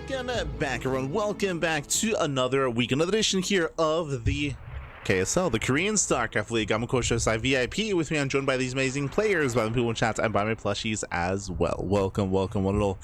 Welcome back, everyone. Welcome back to another week, another edition here of the KSL, the Korean StarCraft League. I'm of course Josai VIP. With me, I'm joined by these amazing players, by the people in chat, and by my plushies as well. Welcome, welcome, one and all.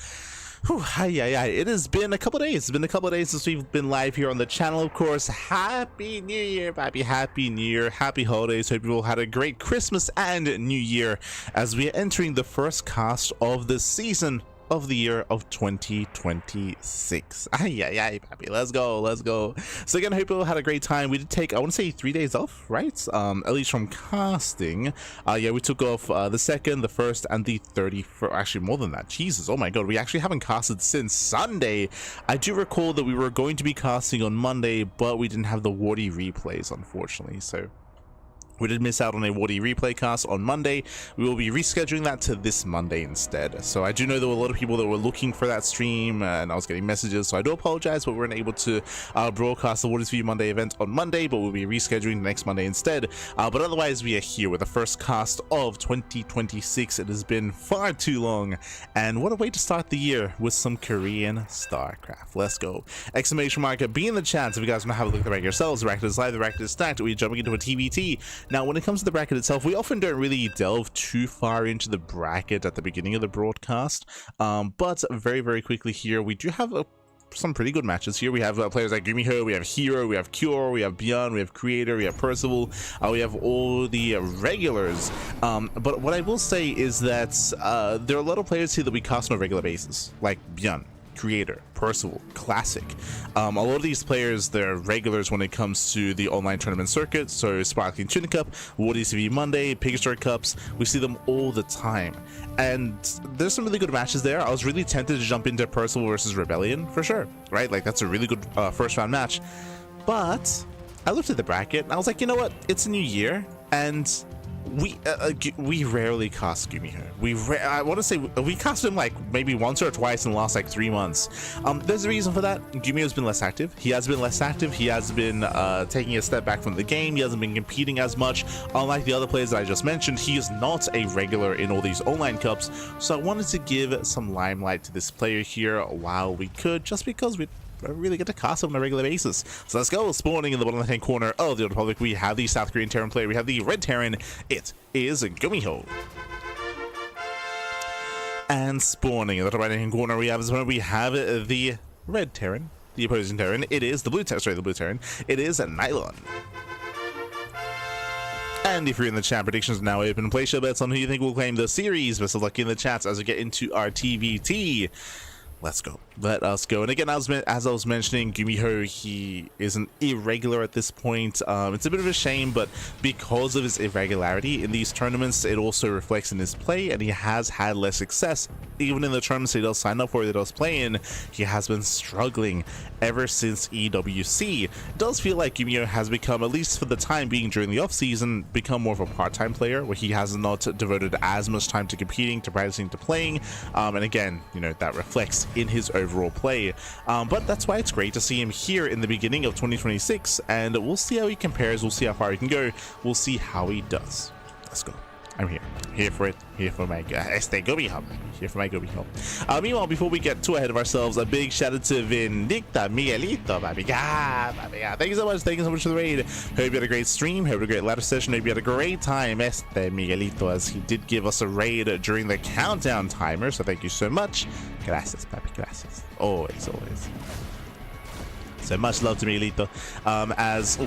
It has been a couple days. It's been a couple days since we've been live here on the channel, of course. Happy New Year, baby. Happy New Year. Happy holidays. Hope you all had a great Christmas and New Year as we are entering the first cast of the season of the year of 2026. Papi, let's go. So again, I hope you all had a great time. We did take, I want to say, 3 days off, right? At least from casting. We took off the 2nd, the 1st, and the 31st. Actually, more than that. Jesus, oh my god, we actually haven't casted since Sunday. I do recall that we were going to be casting on Monday, but we didn't have the Wardy replays, unfortunately, so we did miss out on a Wardy replay cast on Monday. We will be rescheduling that to this Monday instead. So I do know there were a lot of people that were looking for that stream, and I was getting messages, so I do apologize, but we weren't able to broadcast the Waters View Monday event on Monday, but we'll be rescheduling the next Monday instead. But otherwise, we are here with the first cast of 2026. It has been far too long, and what a way to start the year with some Korean StarCraft. Let's go. Exclamation mark, be in the chat if you guys want to have a look at the bracket yourselves. The bracket is live, the bracket is stacked. We're jumping into a TBT. Now, when it comes to the bracket itself, we often don't really delve too far into the bracket at the beginning of the broadcast, but very, very quickly here, we do have some pretty good matches here. We have players like GuMiho, we have Hero, we have Cure, we have Beyond, we have Creator, we have Percival, we have all the regulars. But what I will say is that there are a lot of players here that we cast on a regular basis, like Beyond, Creator, Percival, Classic. A lot of these players, they're regulars when it comes to the online tournament circuit. So Sparkling Tuna Cup, Wardy TV Monday, Pigstore Cups, we see them all the time. And there's some really good matches there. I was really tempted to jump into Percival versus Rebellion for sure, right? Like, that's a really good first round match. But I looked at the bracket and I was like, you know what? It's a new year, and we rarely cast GuMiho. I want to say we cast him like maybe once or twice in the last like 3 months. There's a reason for that. GuMiho's been less active. He has been taking a step back from the game. He hasn't been competing as much. Unlike the other players that I just mentioned, he is not a regular in all these online cups. So I wanted to give some limelight to this player here while we could, just because we really get to cast him on a regular basis. So let's go. Spawning in the bottom left hand corner of the Old Republic, we have the South Korean Terran player. We have the Red Terran. It is GuMiho. And spawning in the top right hand corner, we have the Red Terran, the opposing Terran. It is the Blue Terran. It is Nylon. And if you're in the chat, predictions are now open. Place your bets on who you think will claim the series. Best of luck in the chats as we get into our TVT. Let's go. Let us go. And again, as I was mentioning, GuMiho, he is an irregular at this point. It's a bit of a shame, but because of his irregularity in these tournaments, it also reflects in his play, and he has had less success. Even in the tournaments he does sign up for, that does play in, he has been struggling ever since EWC. It does feel like GuMiho has become, at least for the time being during the off-season, become more of a part-time player, where he has not devoted as much time to competing, to practicing, to playing. And again, you know, that reflects in his overall play, but that's why it's great to see him here in the beginning of 2026, and we'll see how he compares, we'll see how far he can go, we'll see how he does. Let's go. I'm here for it, here for my GuMiho, here for my GuMiho. Meanwhile, before we get too ahead of ourselves, a big shout out to Vindicta Miguelito, baby. Thank you so much for the raid. Hope you had a great stream, hope you had a great ladder session, hope you had a great time, Miguelito, as he did give us a raid during the countdown timer, so thank you so much. Gracias, papi, gracias. Always. So much love to Miguelito. As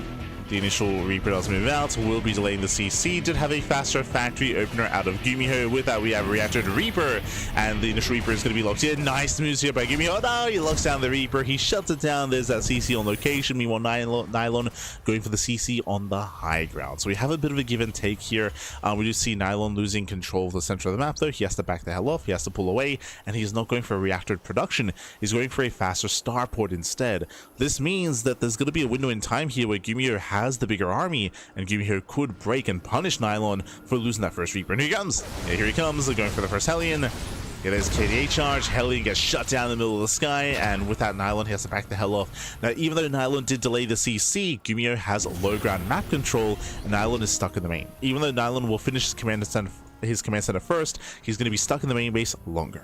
the initial Reaper does move out, we'll be delaying the CC. Did have a faster factory opener out of GuMiho. With that, we have reacted Reaper, and the initial Reaper is going to be locked in. Nice moves here by GuMiho. Oh no, he locks down the Reaper. He shuts it down. There's that CC on location. Meanwhile, Nylon going for the CC on the high ground. So we have a bit of a give and take here. We do see Nylon losing control of the center of the map, though. He has to back the hell off. He has to pull away, and he's not going for a reactor production. He's going for a faster starport instead. This means that there's going to be a window in time here where GuMiho has the bigger army, and GuMiho could break and punish Nylon for losing that first Reaper. And here he comes. Yeah, here he comes. They're going for the first Hellion. Yeah, there's KDA charge. Hellion gets shut down in the middle of the sky, and with that, Nylon has to back the hell off. Now, even though Nylon did delay the CC, GuMiho has low ground map control, and Nylon is stuck in the main. Even though Nylon will finish his command center first, he's going to be stuck in the main base longer.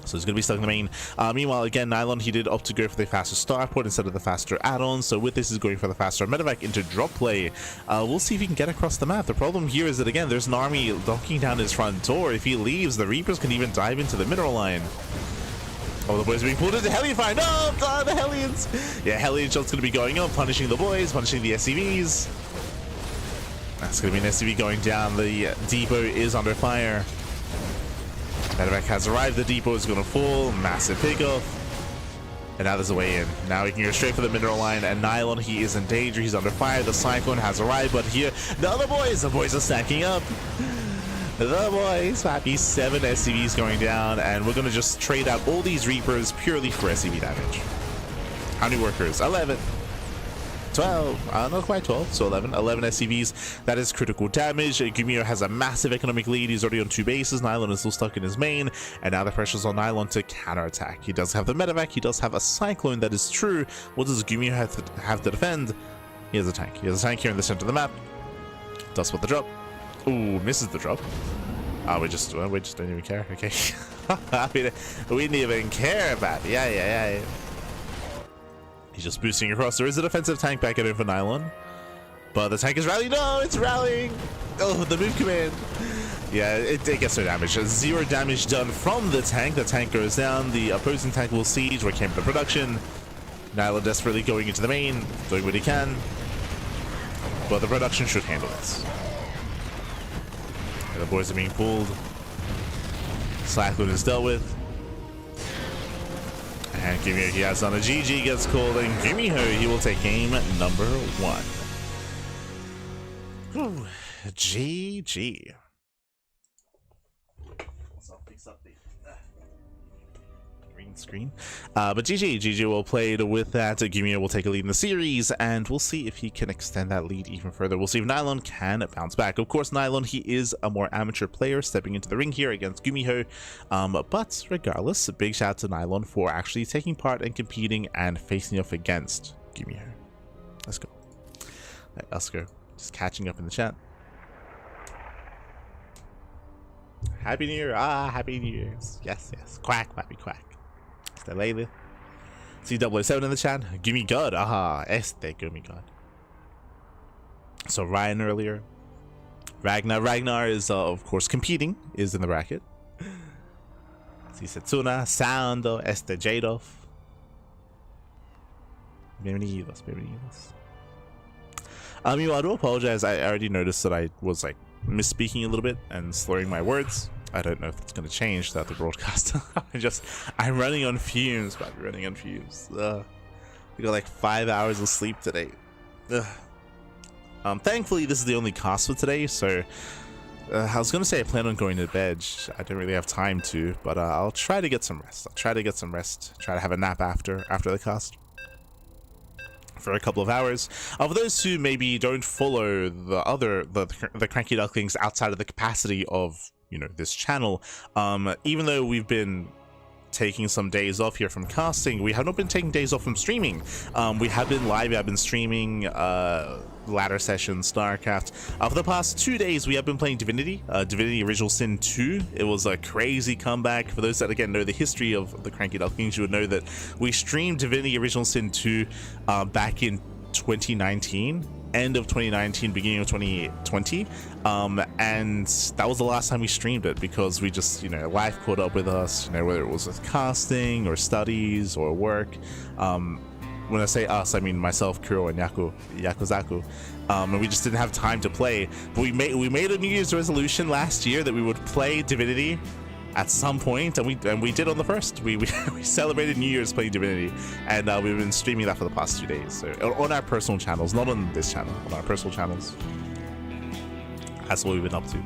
So he's going to be stuck in the main. Meanwhile, again, Nylon, he did opt to go for the faster starport instead of the faster add-on. So with this, he's going for the faster medevac into drop play. We'll see if he can get across the map. The problem here is that, again, there's an army knocking down his front door. If he leaves, the Reapers can even dive into the mineral line. Oh, the boys are being pulled into Hellion Fire. No, God, the Hellions. Yeah, Hellion shot's going to be going up, punishing the boys, punishing the SCVs. That's going to be an SCV going down. The depot is under fire. Medevac has arrived. The depot is going to fall. Massive pickoff. And now there's a way in. Now he can go straight for the mineral line. And Nylon, he is in danger. He's under fire. The Cyclone has arrived. But here, the boys are stacking up. The boys, happy 7 SCVs going down. And we're going to just trade out all these Reapers purely for SCV damage. How many workers? 11. 12, not quite 12, so 11 SCVs. That is critical damage. GuMiho has a massive economic lead. He's already on 2 bases. Nylon is still stuck in his main, and now the pressure's on Nylon to counterattack. He does have the medevac. He does have a Cyclone. That is true. What does GuMiho have to defend? He has a tank. He has a tank here in the center of the map. Does spot the drop. Ooh, misses the drop. We just don't even care. Okay. We didn't even care about it. Yeah. He's just boosting across. There is a defensive tank back at him for Nylon. But the tank is rallying. No, it's rallying. Oh, the move command. Yeah, it gets no damage. 0 damage done from the tank. The tank goes down. The opposing tank will siege. We're came to production. Nylon desperately going into the main, doing what he can. But the production should handle this. And the boys are being pulled. Cyclone is dealt with. And GuMiho, he has on a GG gets called, and GuMiho, he will take game number 1. Whew. GG. So fix up the green screen. But GG will play with that. GuMiho will take a lead in the series, and we'll see if he can extend that lead even further. We'll see if Nylon can bounce back. Of course, Nylon, he is a more amateur player stepping into the ring here against GuMiho. But regardless, a big shout out to Nylon for actually taking part and competing and facing off against GuMiho. Let's go. Right, let's go. Just catching up in the chat. Happy New Year. Happy New Year. Yes. Quack, happy quack. Hasta luego. C007 in the chat. Gimme God. Gimme God. So Ryan earlier. Ragnar is of course competing, is in the bracket. Si Setsuna, Sando, Jadov. Bienvenidos. I do apologize. I already noticed that I was like misspeaking a little bit and slurring my words. I don't know if that's going to change throughout the broadcast. I'm running on fumes, but I'm running on fumes. We got like 5 hours of sleep today. Thankfully, this is the only cast for today, so I was going to say I plan on going to bed. I don't really have time to, but I'll try to get some rest. Try to have a nap after the cast for a couple of hours. For those who maybe don't follow the CranKy Ducklings outside of the capacity of this channel, even though we've been taking some days off here from casting, we have not been taking days off from streaming. We have been live. I've been streaming ladder sessions, StarCraft. For the past 2 days, we have been playing Divinity Original Sin 2. It was a crazy comeback. For those that again know the history of the CranKy Ducklings, you would know that we streamed Divinity Original Sin 2 back in 2019. End of 2019, beginning of 2020, and that was the last time we streamed it because we just life caught up with us, whether it was with casting or studies or work. When I say us, I mean myself, Kuro, and Yakuzaku, and we just didn't have time to play. But we made a New Year's resolution last year that we would play Divinity at some point, and we did on the 1st. We celebrated New Year's playing Divinity, and we've been streaming that for the past 2 days. So on our personal channels, not on this channel, on our personal channels. That's what we've been up to.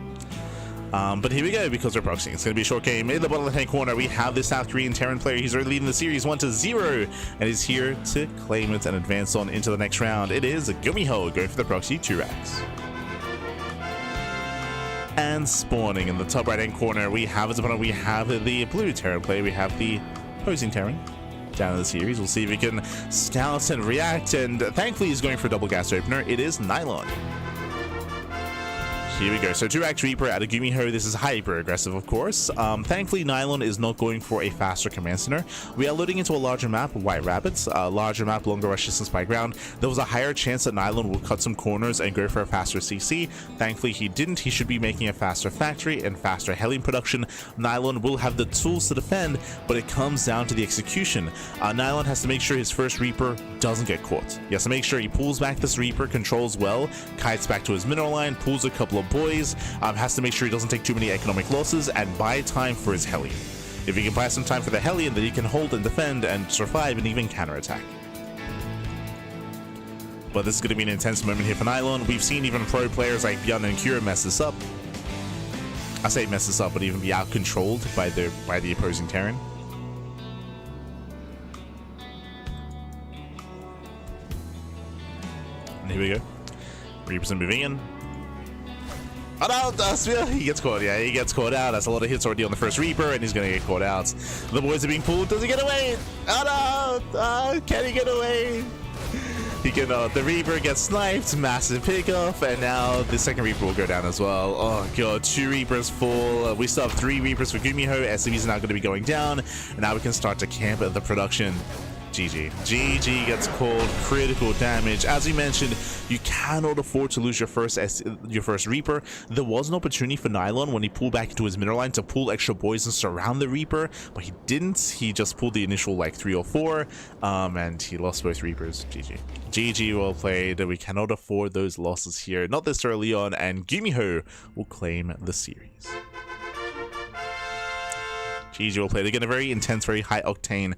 But here we go, because we're proxying. It's going to be a short game. In the bottom left-hand corner, we have the South Korean Terran player. He's already leading the series 1-0, and he's here to claim it and advance on into the next round. It is GuMiho going for the proxy 2 racks. And spawning in the top right-hand corner, we have as opponent, we have the blue Terran player, we have the opposing Terran down in the series. We'll see if he can scout and react, and thankfully he's going for a double gas opener. It is Nylon. Here we go. So 2x Reaper out of GuMiho. This is hyper aggressive, of course. Thankfully, Nylon is not going for a faster command center. We are loading into a larger map, White Rabbits. Larger map, longer rush distance by ground. There was a higher chance that Nylon will cut some corners and go for a faster CC. Thankfully, he didn't. He should be making a faster factory and faster Hellion production. Nylon will have the tools to defend, but it comes down to the execution. Nylon has to make sure his first Reaper doesn't get caught. He has to make sure he pulls back this Reaper, controls well, kites back to his mineral line, pulls a couple of boys, has to make sure he doesn't take too many economic losses, and buy time for his Hellion. If he can buy some time for the Hellion, then he can hold and defend and survive and even counterattack. But this is going to be an intense moment here for Nylon. We've seen even pro players like Bjorn and Kira mess this up. I say mess this up, but even be out-controlled by the opposing Terran. And here we go. Reapers are moving in. Oh no, he gets caught. Yeah, he gets caught out. That's a lot of hits already on the first Reaper, and he's going to get caught out. The boys are being pulled. Does he get away? Oh no! Can he get away? He can. The Reaper gets sniped. Massive pickoff, and now the second Reaper will go down as well. Oh god, 2 Reapers full. We still have 3 Reapers for GuMiho. SCVs are now going to be going down, and now we can start to camp at the production. GG. GG gets called. Critical damage. As we mentioned, you cannot afford to lose your first Reaper. There was an opportunity for Nylon when he pulled back into his mineral line to pull extra boys and surround the Reaper, but he didn't. He just pulled the initial like 3 or 4, and he lost both Reapers. GG. GG, well played. We cannot afford those losses here. Not this early on, and GuMiho will claim the series. GG, well played. Again, a very intense, very high octane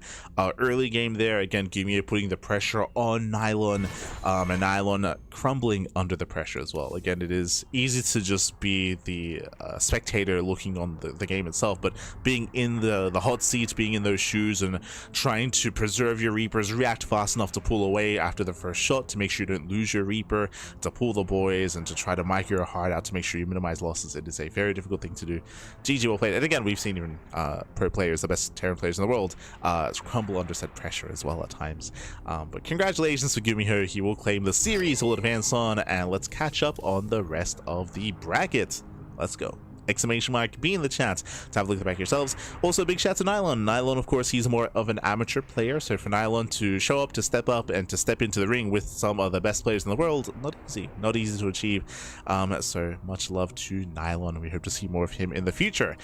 early game there. Again, GuMiho putting the pressure on Nylon, and Nylon crumbling under the pressure as well. Again, it is easy to just be the spectator looking on the game itself, but being in the hot seats, being in those shoes and trying to preserve your Reapers, react fast enough to pull away after the first shot to make sure you don't lose your Reaper, to pull the boys and to try to mic your heart out to make sure you minimize losses. It is a very difficult thing to do. GG, well played. And again, we've seen even pro players, the best Terran players in the world, crumble under said pressure as well at times. But congratulations to GuMiho. He will claim the series. We'll advance on, and let's catch up on the rest of the bracket. Let's go. Exclamation mark, be in the chat to have a look at the back yourselves. Also, big shout to Nylon. Nylon, of course, he's more of an amateur player, so for Nylon to show up, to step up, and to step into the ring with some of the best players in the world, not easy to achieve. So much love to Nylon. We hope to see more of him in the future.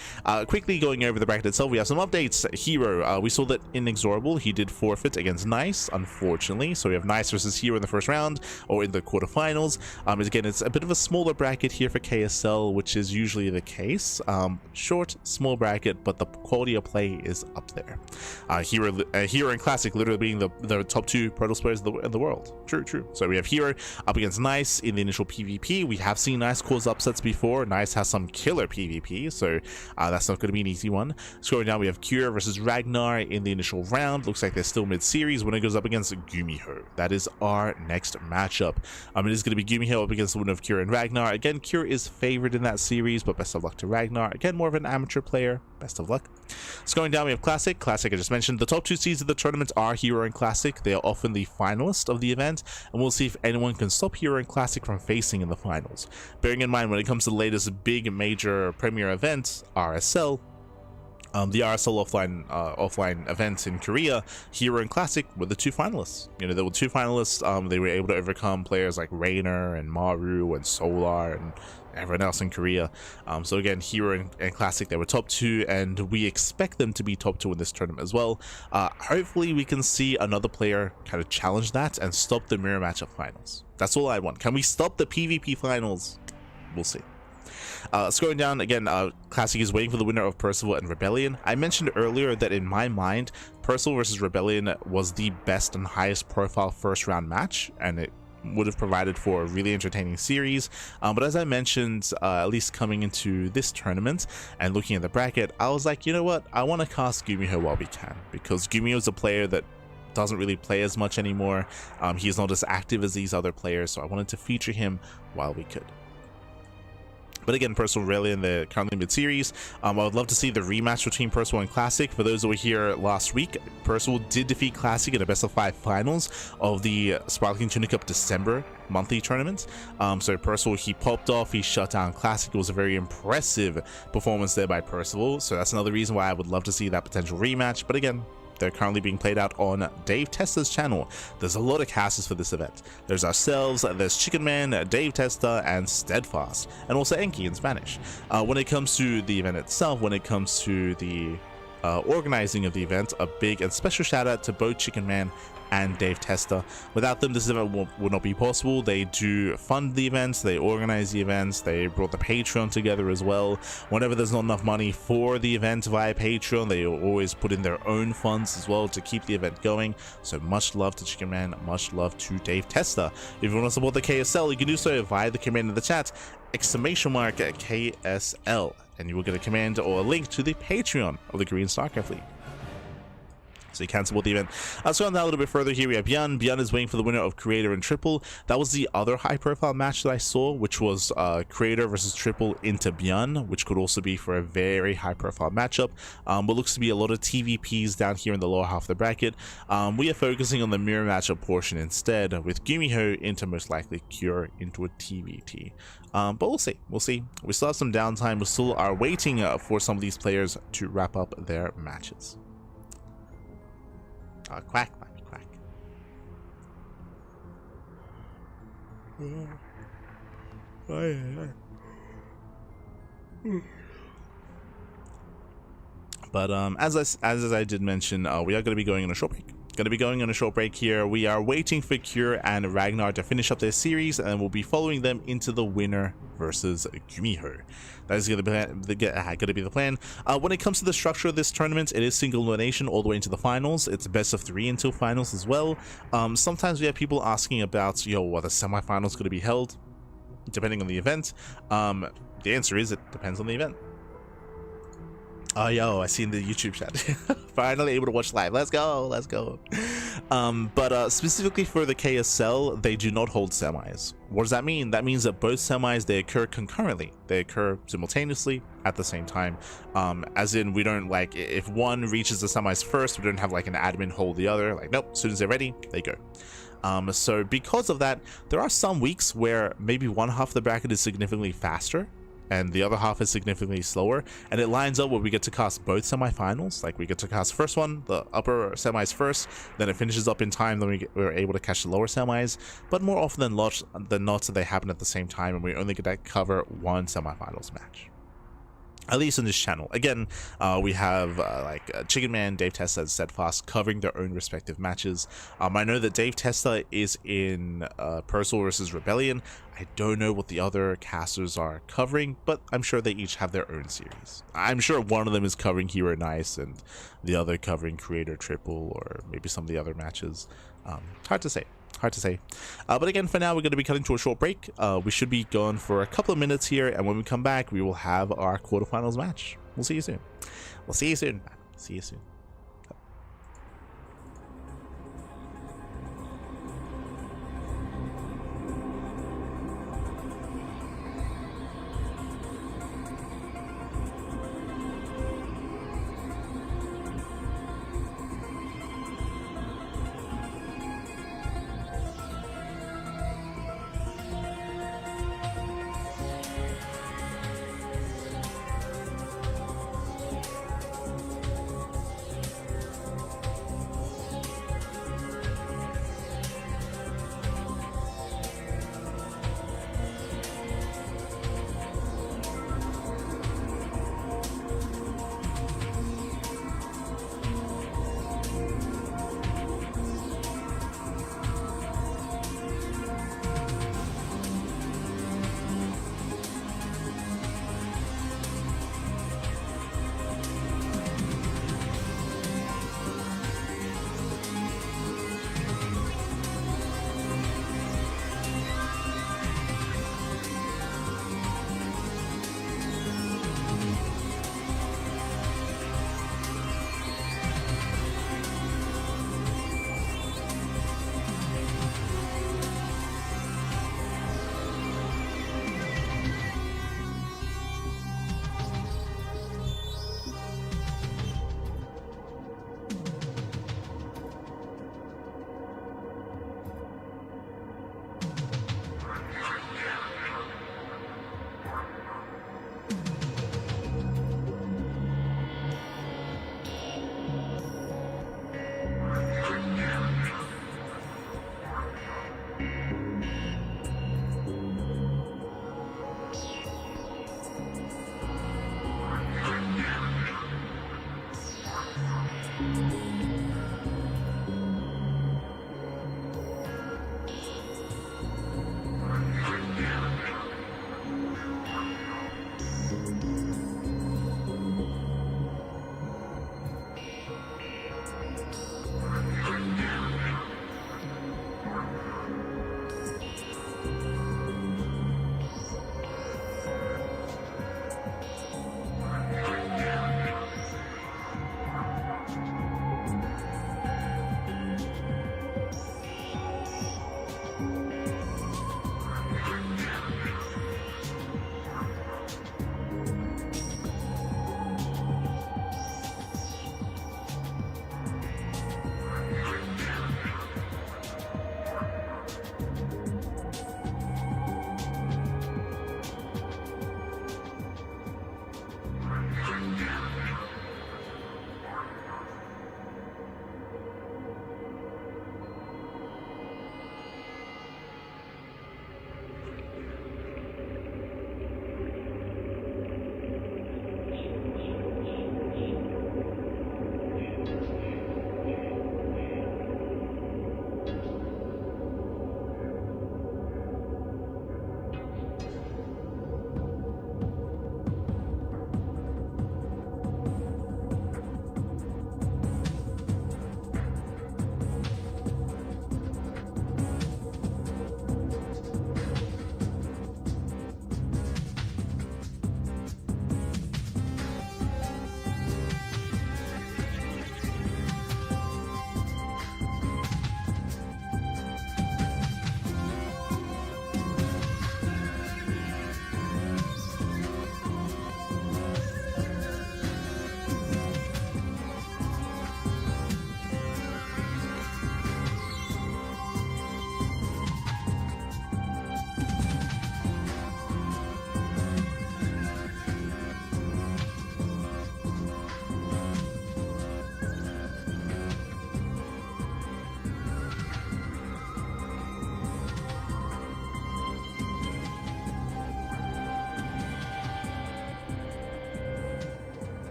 Quickly going over the bracket itself, we have some updates. Hero, we saw that Inexorable, he did forfeit against Nice, unfortunately. So we have Nice versus Hero in the first round, or in the quarterfinals. Again, it's a bit of a smaller bracket here for KSL, which is usually the case. Short, small bracket, but the quality of play is up there. Hero and Classic literally being the top 2 Protoss players in the world. True. So we have Hero up against Nice in the initial PvP. We have seen Nice cause upsets before. Nice has some killer PvP, so that's not going to be an easy one. Scrolling down, we have Kira versus Ragnar in the initial round. Looks like they're still mid-series when it goes up against GuMiho. That is our next matchup. It is going to be GuMiho up against the winner of Kira and Ragnar. Again, Kira is favored in that series, but best of luck to Ragnar. Again, more of an amateur player. Best of luck. So going down, we have Classic. Classic, I just mentioned. The top 2 seeds of the tournament are Hero and Classic. They are often the finalists of the event, and we'll see if anyone can stop Hero and Classic from facing in the finals. Bearing in mind, when it comes to the latest big major premier event, RSL, the RSL offline events in Korea, Hero and Classic were the 2 finalists. There were 2 finalists. They were able to overcome players like Raynor and Maru and Solar and everyone else in Korea. So again, Hero and Classic, they were top 2, and we expect them to be top 2 in this tournament as well. Hopefully we can see another player kind of challenge that and stop the mirror matchup finals. That's all I want. Can we stop the PvP finals? We'll see. Scrolling down again, Classic is waiting for the winner of Percival and Rebellion. I mentioned earlier that in my mind, Percival versus Rebellion was the best and highest profile first round match, and it would have provided for a really entertaining series. But as I mentioned, at least coming into this tournament and looking at the bracket, I was like, you know what, I want to cast GuMiho while we can, because GuMiho is a player that doesn't really play as much anymore. He's not as active as these other players, so I wanted to feature him while we could. But again, Percival and Aurelian, they're currently mid-series. I would love to see the rematch between Percival and Classic. For those who were here last week, Percival did defeat Classic in a best-of-5 finals of the Sparkling Tuna Cup December monthly tournament. So Percival, he popped off, he shut down Classic. It was a very impressive performance there by Percival. So that's another reason why I would love to see that potential rematch. But again, they're currently being played out on Dave Testa's channel. There's a lot of casters for this event. There's ourselves, there's Chicken Man, Dave Testa, and Steadfast, and also Enki in Spanish. When it comes to the event itself, when it comes to the organizing of the event, a big and special shout out to both Chicken Man and Dave Testa. Without them, this event would not be possible. They do fund the events, they organize the events, they brought the Patreon together as well. Whenever there's not enough money for the event via Patreon, they always put in their own funds as well to keep the event going. So much love to Chicken Man, much love to Dave Testa. If you want to support the KSL, you can do so via the command in the chat, !KSL, and you will get a command or a link to the Patreon of the Korean StarCraft League. So you can support the event. So on that a little bit further, here we have Byun. Byun is waiting for the winner of Creator and Triple. That was the other high profile match that I saw, which was Creator versus Triple into Byun, which could also be for a very high profile matchup. What looks to be a lot of TVPs down here in the lower half of the bracket. We are focusing on the mirror matchup portion instead, with GuMiho into most likely Cure into a TVT. But we'll see. We still have some downtime. We still are waiting for some of these players to wrap up their matches. Quack, quack, quack. But as I did mention, we are going to be going on a short break. Here. We are waiting for Cure and Ragnar to finish up their series, and we'll be following them into the winner versus GuMiho. That is going to be the plan. When it comes to the structure of this tournament, it is single elimination all the way into the finals. It's best of 3 until finals as well. Sometimes we have people asking about, are the semifinals going to be held, depending on the event. The answer is it depends on the event. Oh, I see in the YouTube chat. Finally able to watch live. Let's go. But specifically for the KSL, they do not hold semis. What does that mean? That means that both semis, they occur concurrently. They occur simultaneously at the same time. As in, we don't, like, if one reaches the semis first, we don't have like an admin hold the other. Like, nope, as soon as they're ready, they go. So because of that, there are some weeks where maybe one half of the bracket is significantly faster and the other half is significantly slower, and it lines up where we get to cast both semifinals. Like, we get to cast first one, the upper semis first, then it finishes up in time, then we're able to catch the lower semis. But more often than not, they happen at the same time, and we only get to cover one semifinals match. At least in this channel. Again, we have Chicken Man, Dave Testa, and Steadfast covering their own respective matches. I know that Dave Testa is in Percival versus Rebellion. I don't know what the other casters are covering, but I'm sure they each have their own series. I'm sure one of them is covering Hero Nice and the other covering Creator Triple, or maybe some of the other matches. Hard to say. But again, for now, we're going to be cutting to a short break. We should be gone for a couple of minutes here, and when we come back, we will have our quarterfinals match. We'll see you soon. See you soon.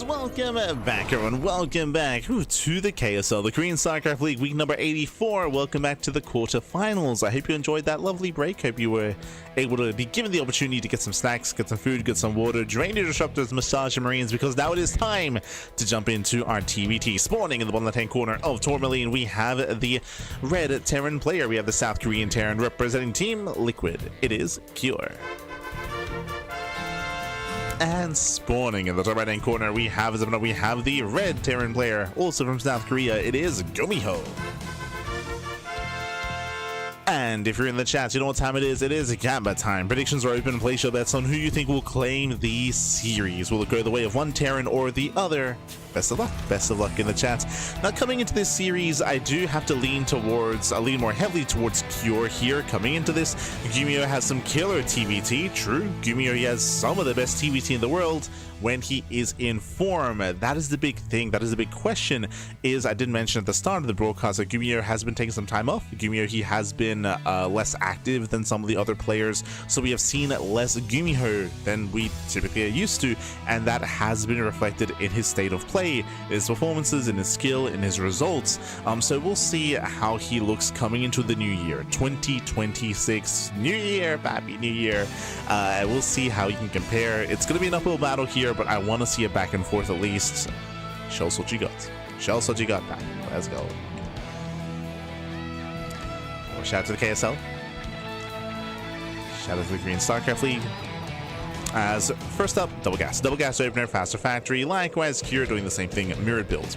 And welcome back, everyone. Welcome back to the KSL, the Korean StarCraft League, week number 84. Welcome back to the quarterfinals. I hope you enjoyed that lovely break. Hope you were able to be given the opportunity to get some snacks, get some food, get some water, drain your disruptors, massage your marines, because now it is time to jump into our TVT. Spawning in the bottom left-hand corner of Tourmaline, we have the red Terran player. We have the South Korean Terran representing Team Liquid. It is Cure. And spawning in the top right-hand corner, we have the red Terran player, also from South Korea. It is GuMiho. And if you're in the chat, you know what time it is. It is Gamba time. Predictions are open. Place your bets on who you think will claim the series. Will it go the way of one Terran or the other? Best of luck. Best of luck in the chat. Now, coming into this series, I do have to lean more heavily towards Cure here. Coming into this, GuMiho has some killer TVT. True, GuMiho has some of the best TVT in the world when he is in form. That is the big thing. That is the big question. Is I did mention at the start of the broadcast that GuMiho has been taking some time off. GuMiho, he has been less active than some of the other players, so we have seen less GuMiho than we typically are used to, and that has been reflected in his state of play, his performances, in his skill, in his results. So we'll see how he looks coming into the new year, 2026. New year, happy new year. We'll see how he can compare. It's going to be an uphill battle here, but I want to see it back and forth at least. Show us what you got. Show us what you got, man. Let's go. Shout out to the KSL. Shout out to the Korean StarCraft League. As first up, double gas opener, faster factory. Likewise, Cure doing the same thing. Mirrored builds,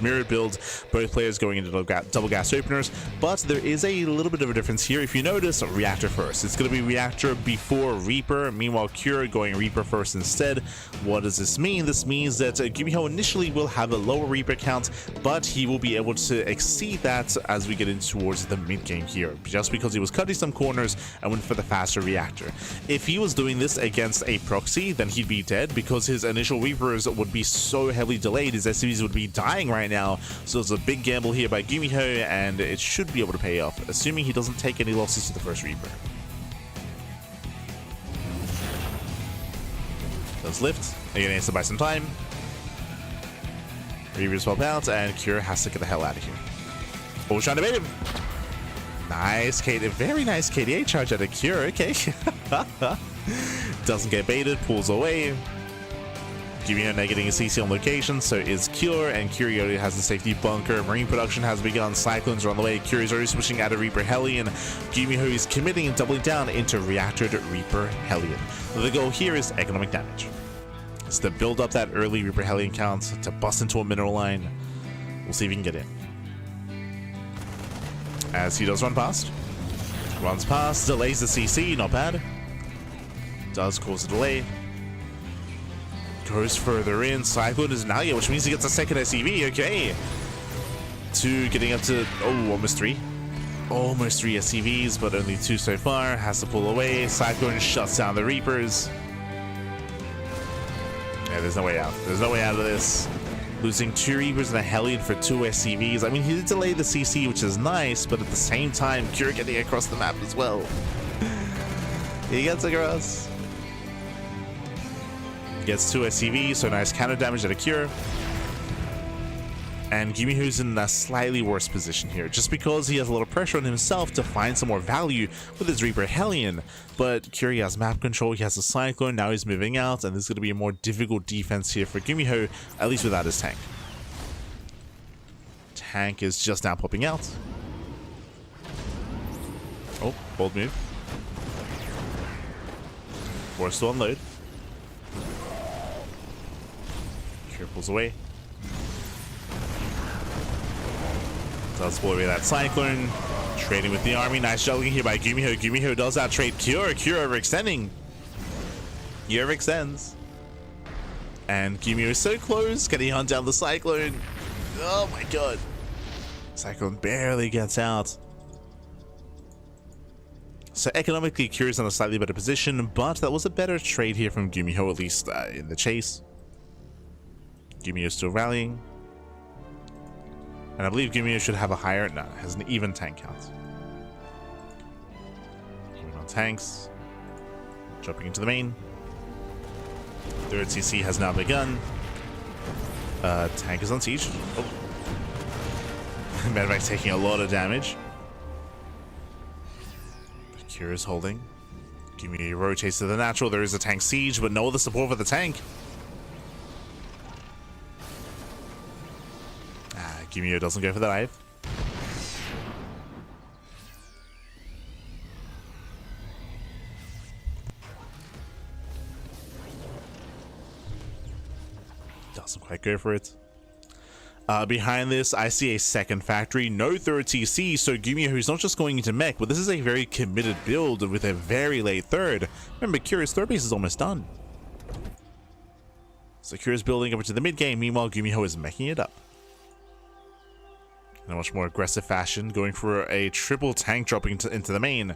both players going into double gas openers, but there is a little bit of a difference here. If you notice, reactor first. It's going to be reactor before Reaper. Meanwhile, Cure going Reaper first instead. What does this mean? This means that GuMiho initially will have a lower Reaper count, but he will be able to exceed that as we get in towards the mid game here, just because he was cutting some corners and went for the faster reactor. If he was doing this against a proxy, then he'd be dead, because his initial Reapers would be so heavily delayed. His SCVs would be dying right now. So it's a big gamble here by GuMiho, and it should be able to pay off, assuming he doesn't take any losses to the first Reaper. Does lift. Again, has to buy some time. Reapers swap out, and Cure has to get the hell out of here. Oh, trying to bait him. Nice, very nice KDA charge out of Cure. Okay. Doesn't get baited, pulls away. GuMiho now getting a CC on location, so is Cure, and Cure already has the safety bunker. Marine production has begun, Cyclones are on the way. Cure is already switching out of Reaper Hellion. GuMiho is committing and doubling down into Reactored Reaper Hellion. The goal here is economic damage. It's to build up that early Reaper Hellion count, to bust into a mineral line. We'll see if he can get in. As he does run past. Runs past, delays the CC, not bad. Does cause a delay. Goes further in. Cyclone is now, which means he gets a second SCV. Okay. 2 getting up to, almost 3. Almost 3 SCVs, but only 2 so far. Has to pull away. Cyclone shuts down the Reapers. Yeah, there's no way out. There's no way out of this. Losing 2 Reapers and a Hellion for 2 SCVs. I mean, he did delay the CC, which is nice, but at the same time, Cure getting across the map as well. He gets across. Gets 2 SCVs, so nice counter damage at a Cure. And GuMiho's in a slightly worse position here, just because he has a lot of pressure on himself to find some more value with his Reaper Hellion. But Cure has map control, he has a Cyclone, now he's moving out, and there's going to be a more difficult defense here for GuMiho, at least without his tank. Tank is just now popping out. Oh, bold move. Forced to unload. Cure pulls away. Does pull away that Cyclone. Trading with the army. Nice juggling here by GuMiho. GuMiho does that trade Cure. Cure overextending. He overextends. And GuMiho is so close. Can he hunt down the Cyclone? Oh my god. Cyclone barely gets out. So economically, Cure is in a slightly better position, but that was a better trade here from GuMiho, at least in the chase. GuMiho is still rallying. And I believe GuMiho should have a higher, no, it has an even tank count. Moving on tanks. Jumping into the main. Third CC has now begun. Tank is on siege. Oh. Medivac taking a lot of damage. Kira is holding. GuMiho rotates to the natural. There is a tank siege, but no other support for the tank. GuMiho doesn't go for the dive. Doesn't quite go for it. Behind this, I see a second factory, no third TC, so GuMiho is not just going into mech, but this is a very committed build with a very late third. Remember, Kira's third base is almost done. So Kira's building up into the mid game, meanwhile GuMiho is meching it up. In a much more aggressive fashion, going for a triple tank dropping into the main.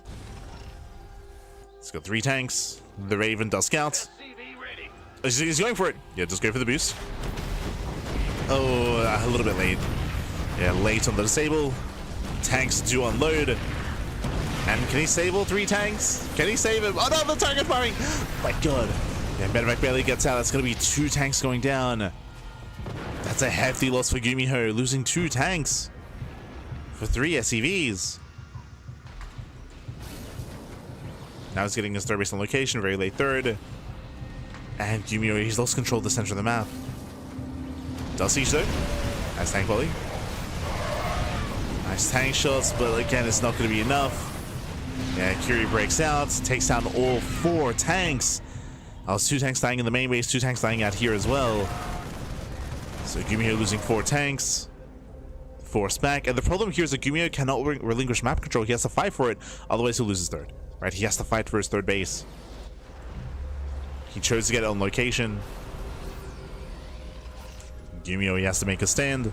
It's got 3 tanks. The Raven does scout. He's going for it. Yeah, just go for the boost. Oh, a little bit late. Yeah, late on the disable. Tanks do unload. And can he sable 3 tanks? Can he save him? Oh no, the target firing! My god. Yeah, Medivac barely gets out. That's going to be 2 tanks going down. That's a hefty loss for GuMiho, losing 2 tanks for 3 SCVs. Now he's getting his third base on location, very late third. And GuMiho, he's lost control of the center of the map. Does siege though. Nice tank volley. Nice tank shots, but again, it's not going to be enough. Yeah, Curie breaks out, takes down all 4 tanks. I was 2 tanks dying in the main base, 2 tanks dying out here as well. So GuMiho losing 4 tanks. Forced back. And the problem here is that GuMiho cannot relinquish map control. He has to fight for it, otherwise he'll lose his third. Right? He has to fight for his third base. He chose to get it on location. GuMiho, he has to make a stand.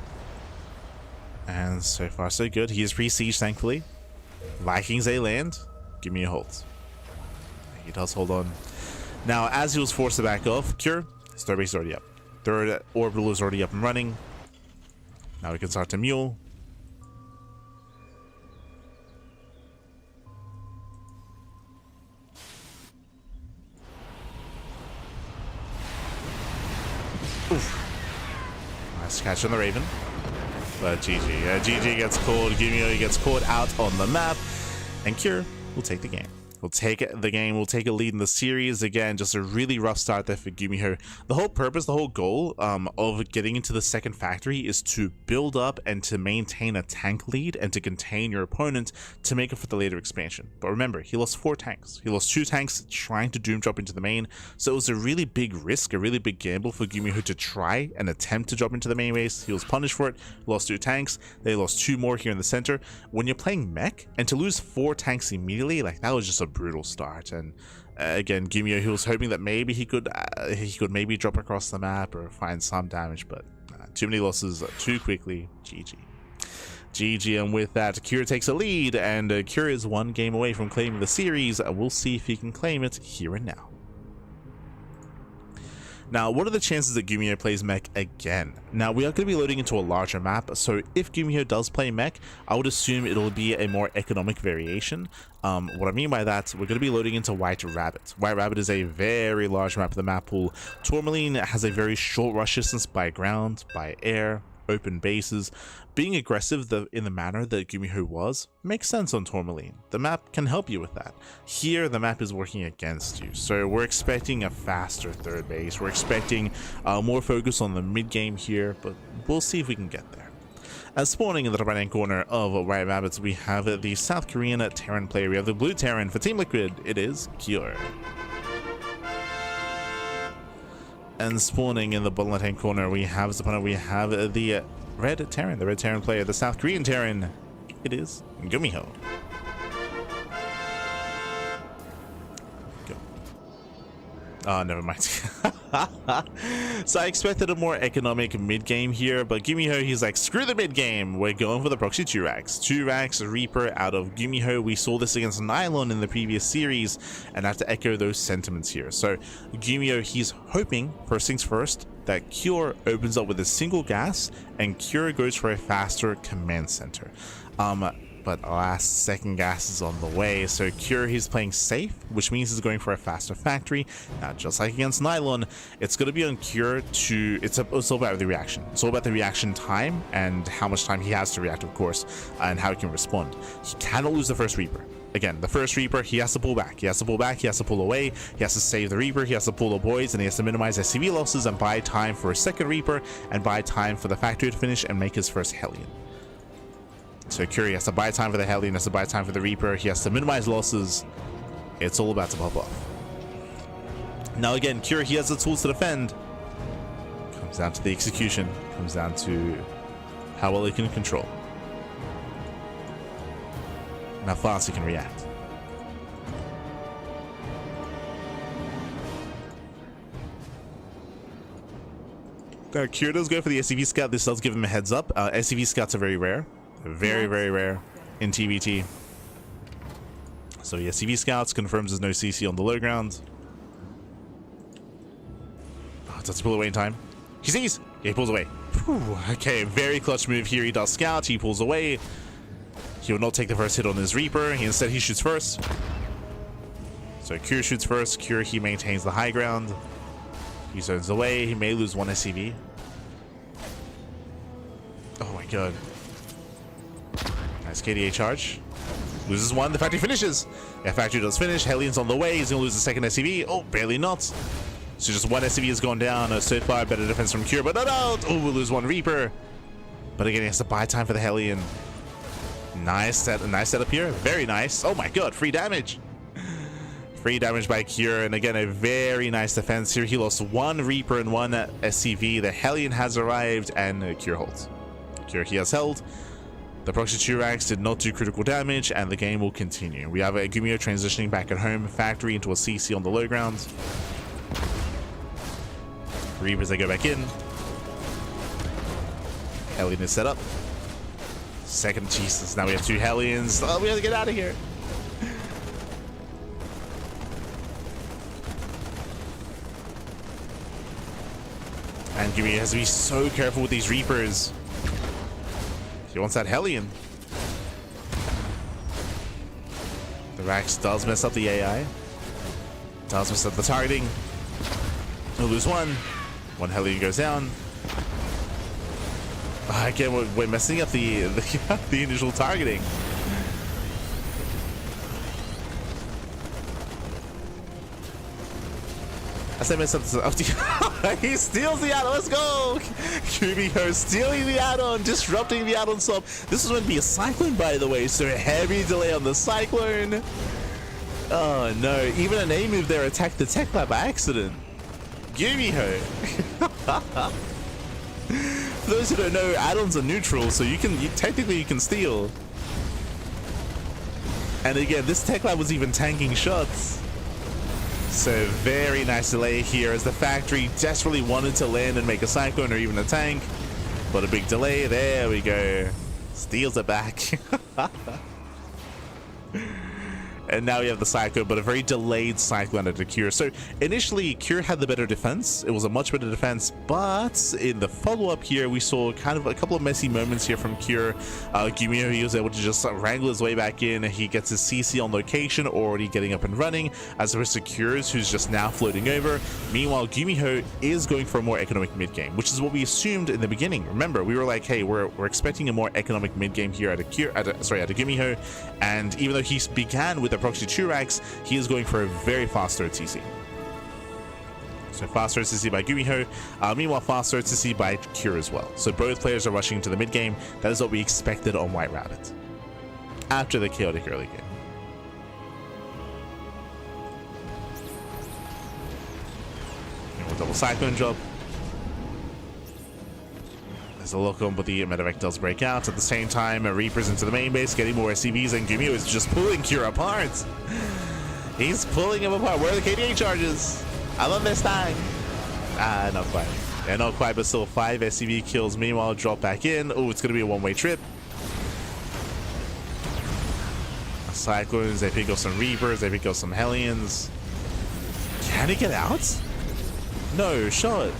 And so far so good. He is pre-siege, thankfully. Vikings A land. GuMiho holds. He does hold on. Now, as he was forced to back off, Cure, his third base is already up. Third orbital is already up and running. Now we can start to mule. Oof. Nice catch on the Raven. But GG. GG gets caught. GuMiho gets caught out on the map. And Cure will take the game. We'll take the game. We'll take a lead in the series. Again, just a really rough start there for GuMiho. The whole purpose, the whole goal of getting into the second factory is to build up and to maintain a tank lead and to contain your opponent to make it for the later expansion. But remember, he lost 4 tanks. He lost 2 tanks trying to doom drop into the main. So it was a really big risk, a really big gamble for GuMiho to try and attempt to drop into the main base. He was punished for it. Lost 2 tanks. They lost 2 more here in the center. When you're playing mech and to lose 4 tanks immediately, like that was just a brutal start. And again, GuMiho, he was hoping that maybe he could maybe drop across the map or find some damage, but too many losses too quickly. GG. And with that, Cure takes a lead, and Cure is 1 game away from claiming the series. We'll see if he can claim it here and now. Now, what are the chances that GuMiho plays mech again? Now, we are going to be loading into a larger map, so if GuMiho does play mech, I would assume it'll be a more economic variation. What I mean by that, we're going to be loading into White Rabbit. White Rabbit is a very large map of the map pool. Tourmaline has a very short rush distance by ground, by air, open bases. Being aggressive in the manner that GuMiho was makes sense on Tourmaline. The map can help you with that. Here, the map is working against you, so we're expecting a faster third base. We're expecting more focus on the mid game here, but we'll see if we can get there. As spawning in the top right hand corner of White Rabbits, we have the South Korean Terran player. We have the blue Terran for Team Liquid. It is Kyor. And spawning in the bottom left hand corner, we have as opponent, we have the red Terran player, the South Korean Terran. It is GuMiho. Oh, never mind. So I expected a more economic mid-game here, but GuMiho, he's like, screw the mid-game. We're going for the proxy 2 racks. 2 racks, Reaper out of GuMiho. We saw this against Nylon in the previous series, and I have to echo those sentiments here. So GuMiho, he's hoping, first things first, that Cure opens up with a single gas, and Cure goes for a faster command center. but last second gas is on the way. So Cure, he's playing safe, which means he's going for a faster factory. Now, just like against Nylon, it's going to be on Cure to... It's all about the reaction. It's all about the reaction time and how much time he has to react, of course, and how he can respond. He cannot lose the first Reaper. Again, the first Reaper, he has to pull back. He has to pull back, he has to pull away, he has to save the Reaper, he has to pull the boys, and he has to minimize SCV losses and buy time for a second Reaper and buy time for the factory to finish and make his first Hellion. So Cure has to buy time for the Hellion, has to buy time for the Reaper, he has to minimize losses. It's all about to pop off. Now again, Cure, he has the tools to defend. Comes down to the execution, comes down to how well he can control. And how fast he can react. Now, Cure does go for the SCV scout. This does give him a heads up. SCV scouts are very rare. Very, very rare in TVT. So the SCV scouts confirms there's no CC on the low ground. Oh, does he pull away in time? He sees! Yeah, he pulls away. Whew. Okay, very clutch move here. He does scout. He pulls away. He will not take the first hit on his Reaper. Instead, he shoots first. So Cure shoots first. Cure, he maintains the high ground. He zones away. He may lose one SCV. Oh my god. Nice KDA charge. Loses one. The factory finishes. Yeah, factory does finish. Hellion's on the way. He's going to lose the second SCV. Oh, barely not. So just one SCV has gone down. So far, better defense from Cure, but not out. Oh, we'll lose one Reaper. But again, he has to buy time for the Hellion. Nice setup here. Very nice. Oh my god, free damage. Free damage by Cure, and again, a very nice defense here. He lost one Reaper and one SCV. The Hellion has arrived, and Cure holds. Cure, he has held. The proxy 2 racks did not do critical damage, and the game will continue. We have a GuMiho transitioning back at home, factory into a CC on the low ground. Reapers, they go back in. Hellion is set up. Second, Jesus, now we have two Hellions. Oh, we have to get out of here. And GuMiho has to be so careful with these Reapers. He wants that Hellion. The Rax does mess up the AI. Does mess up the targeting. He'll lose one. One Hellion goes down. Again, we're messing up the initial targeting. As I mess up the he steals the add-on. Let's go! GuMiho stealing the add-on, disrupting the add-on swap. This is going to be a Cyclone, by the way, so heavy delay on the Cyclone. Oh no, even an A move there attacked the tech lab by accident. GuMiho. For those who don't know, add-ons are neutral, so technically you can steal. And again, this tech lab was even tanking shots. So very nice delay here as the factory desperately wanted to land and make a Cyclone or even a tank. But a big delay, there we go. Steals it back. And now we have the Cyclone, but a very delayed Cyclone at the Cure. So initially, Cure had the better defense. It was a much better defense, but in the follow-up here, we saw kind of a couple of messy moments here from Cure. GuMiho, he was able to just wrangle his way back in. He gets his CC on location, already getting up and running, as opposed to Cure's, who's just now floating over. Meanwhile, GuMiho is going for a more economic mid-game, which is what we assumed in the beginning. Remember, we were like, hey, we're expecting a more economic mid-game here at a GuMiho, and even though he began with proxy 2 racks, he is going for a very fast third CC. So fast third CC by GuMiho, meanwhile fast third CC by Cure as well. So both players are rushing into the mid game. That is what we expected on White Rabbit after the chaotic early game. And we'll double Cyclone job. There's a lock on, but the medevac does break out. At the same time, Reaper's into the main base, getting more SCVs, and GuMiho is just pulling Cure apart. He's pulling him apart. Where are the KDA charges? I love this time. Not quite. Yeah, not quite, but still 5 SCV kills. Meanwhile, drop back in. Oh, it's going to be a one-way trip. Cyclones, they pick up some Reapers, they pick up some Hellions. Can he get out? No, shot.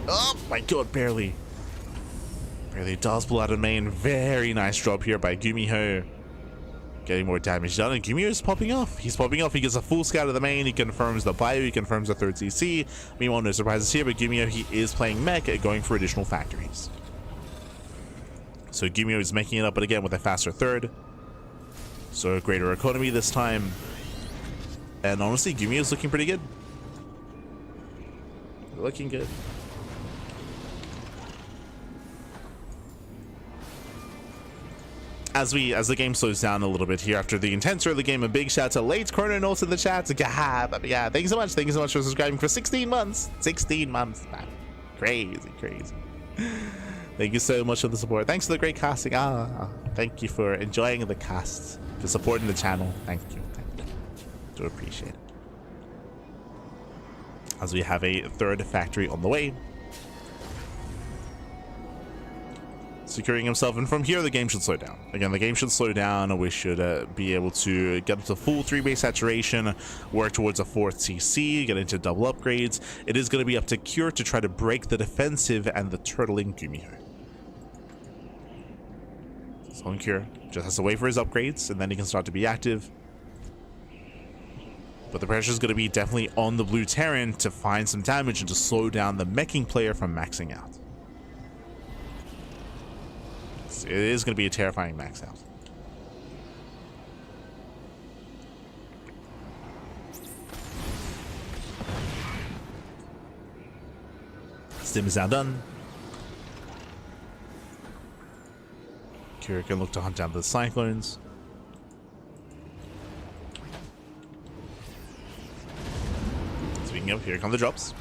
Oh my god, barely. Really does pull out a main. Very nice drop here by GuMiho. Getting more damage done, and GuMiho is popping off. He's popping off. He gets a full scout of the main. He confirms the bio. He confirms the third CC. Meanwhile, no surprises here, but GuMiho, he is playing mech, going for additional factories. So GuMiho is making it up, but again with a faster third. So a greater economy this time. And honestly, GuMiho is looking pretty good. Looking good. As the game slows down a little bit here after the intense early game, a big shout out to Late Corner Notes in the chat. Yeah, thanks so much. Thank you so much for subscribing for 16 months. 16 months, man. Crazy. Thank you so much for the support. Thanks for the great casting. Thank you for enjoying the cast, for supporting the channel. Thank you. Do appreciate it. As we have a third factory on the way. Securing himself, and from here the game should slow down. Again, the game should slow down. We should be able to get up to full 3-base saturation, work towards a 4th CC, get into double upgrades. It is going to be up to Cure to try to break the defensive and the turtling GuMiho. So Cure just has to wait for his upgrades, and then he can start to be active. But the pressure is going to be definitely on the blue Terran to find some damage and to slow down the meching player from maxing out. It is going to be a terrifying max out. Stim is now done. Kira can look to hunt down the Cyclones. Speaking of, here come the drops.